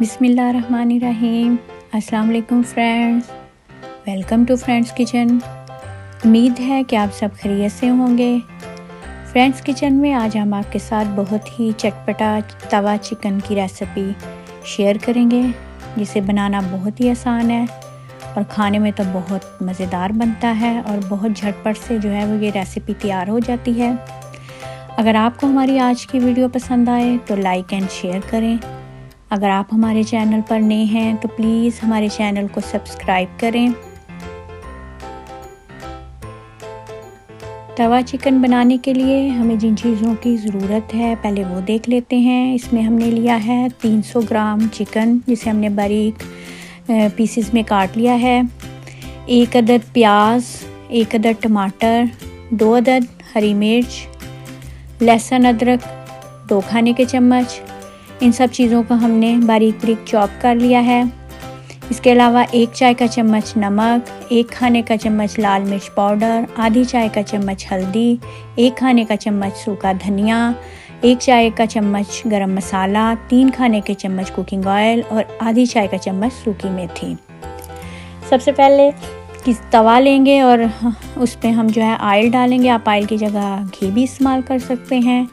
बिस्मिल्लाहिर्रहमानिर्रहीम। अस्सलाम वालेकुम friends, welcome to friends kitchen. उम्मीद है कि आप सब खैरियत से होंगे। फ्रेंड्स किचन में आज हम आपके साथ बहुत ही चटपटा तवा चिकन की रेसिपी शेयर करेंगे, जिसे बनाना बहुत ही आसान है और खाने में तो बहुत मज़ेदार बनता है और बहुत झटपट से जो है वो ये रेसिपी तैयार हो जाती है। अगर आपको हमारी आज की वीडियो पसंद आए तो लाइक एंड शेयर करें। अगर आप हमारे चैनल पर नए हैं तो प्लीज़ हमारे चैनल को सब्सक्राइब करें। तवा चिकन बनाने के लिए हमें जिन चीज़ों की ज़रूरत है पहले वो देख लेते हैं। इसमें हमने लिया है 300 ग्राम चिकन, जिसे हमने बारीक पीसेस में काट लिया है। 1 अदद प्याज, 1 अदद टमाटर, 2 अदद हरी मिर्च, लहसुन अदरक 2 खाने के चम्मच। इन सब चीज़ों को हमने बारीक बारीक चॉप कर लिया है। इसके अलावा 1 चाय का चम्मच नमक, 1 खाने का चम्मच लाल मिर्च पाउडर, आधी चाय का चम्मच हल्दी, 1 खाने का चम्मच सूखा धनिया, 1 चाय का चम्मच गरम मसाला, 3 खाने के चम्मच कुकिंग ऑयल और आधी चाय का चम्मच सूखी मेथी। सबसे पहले किस तवा लेंगे और उस पर हम जो है ऑयल डालेंगे। आप ऑयल की जगह घी भी इस्तेमाल कर सकते हैं।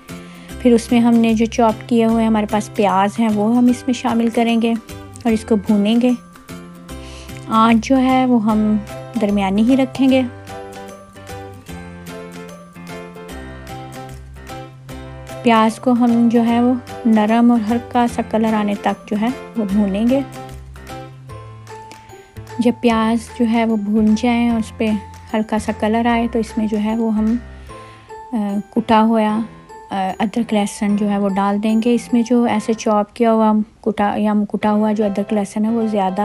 फिर उसमें हमने जो चॉप किए हुए हमारे पास प्याज हैं वो हम इसमें शामिल करेंगे और इसको भूनेंगे। आंच जो है वो हम दरमियानी ही रखेंगे। प्याज को हम जो है वो नरम और हल्का सा कलर आने तक जो है वो भूनेंगे। जब प्याज जो है वो भून जाए और उस पर हल्का सा कलर आए तो इसमें जो है वो हम कुटा हुआ अदरक लहसुन जो है वो डाल देंगे। इसमें जो ऐसे चॉप किया हुआ कुटा हुआ जो अदरक लहसुन है वो ज़्यादा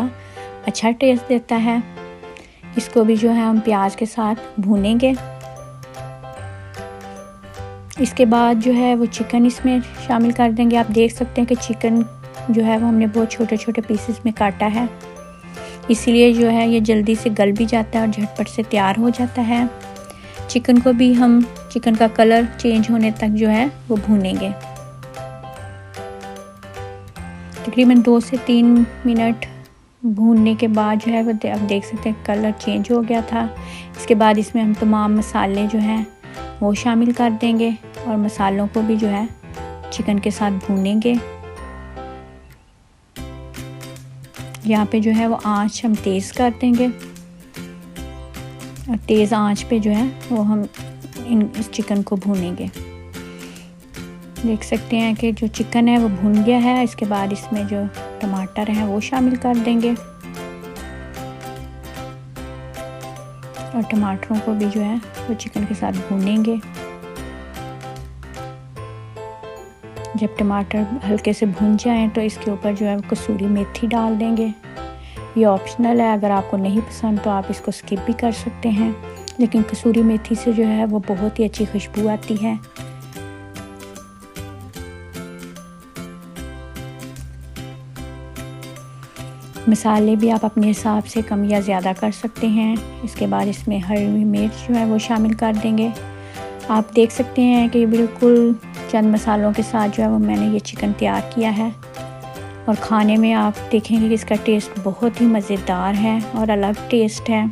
अच्छा टेस्ट देता है। इसको भी जो है हम प्याज के साथ भूनेंगे। इसके बाद जो है वो चिकन इसमें शामिल कर देंगे। आप देख सकते हैं कि चिकन जो है वो हमने बहुत छोटे छोटे पीसेस में काटा है, इसीलिए जो है ये जल्दी से गल भी जाता है और झटपट से तैयार हो जाता है। चिकन को भी हम चिकन का कलर चेंज होने तक जो है वो भूनेंगे। तकरीबन 2 से 3 मिनट भूनने के बाद जो है वो आप देख सकते हैं कलर चेंज हो गया था। इसके बाद इसमें हम तमाम मसाले जो हैं वो शामिल कर देंगे और मसालों को भी जो है चिकन के साथ भूनेंगे। यहाँ पे जो है वो आंच हम तेज़ कर देंगे और तेज़ आंच पे जो है वो हम इस चिकन को भूनेंगे। देख सकते हैं कि जो चिकन है वो भून गया है। इसके बाद इसमें जो टमाटर हैं वो शामिल कर देंगे और टमाटरों को भी जो है वो चिकन के साथ भूनेंगे। जब टमाटर हल्के से भून जाएं तो इसके ऊपर जो है वो कसूरी मेथी डाल देंगे। ये ऑप्शनल है, अगर आपको नहीं पसंद तो आप इसको स्किप भी कर सकते हैं, लेकिन कसूरी मेथी से जो है वो बहुत ही अच्छी खुशबू आती है। मसाले भी आप अपने हिसाब से कम या ज़्यादा कर सकते हैं। इसके बाद इसमें हरी मिर्च जो है वो शामिल कर देंगे। आप देख सकते हैं कि बिल्कुल चंद मसालों के साथ जो है वो मैंने ये चिकन तैयार किया है और खाने में आप देखेंगे कि इसका टेस्ट बहुत ही मज़ेदार है और अलग टेस्ट है।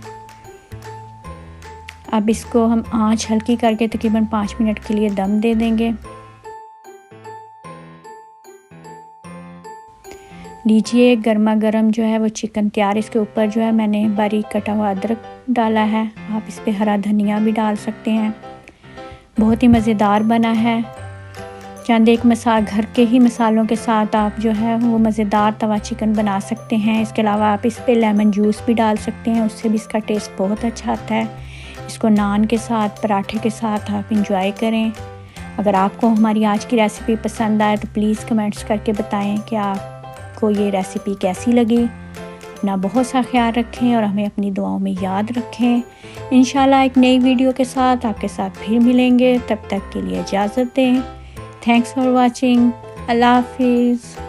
अब इसको हम आंच हल्की करके तकरीबन 5 मिनट के लिए दम दे देंगे। लीजिए गर्मा गर्म जो है वो चिकन तैयार। इसके ऊपर जो है मैंने बारीक कटा हुआ अदरक डाला है। आप इस पे हरा धनिया भी डाल सकते हैं। बहुत ही मज़ेदार बना है। चंद एक घर के ही मसालों के साथ आप जो है वो मज़ेदार तवा चिकन बना सकते हैं। इसके अलावा आप इस पे लेमन जूस भी डाल सकते हैं, उससे भी इसका टेस्ट बहुत अच्छा आता है। इसको नान के साथ, पराठे के साथ आप इंजॉय करें। अगर आपको हमारी आज की रेसिपी पसंद आए तो प्लीज़ कमेंट्स करके बताएं कि आपको ये रेसिपी कैसी लगी। अपना बहुत सा ख्याल रखें और हमें अपनी दुआओं में याद रखें। इंशाल्लाह एक नई वीडियो के साथ आपके साथ फिर मिलेंगे। तब तक के लिए इजाज़त दें। Thanks for watching. अल्लाह हाफिज़।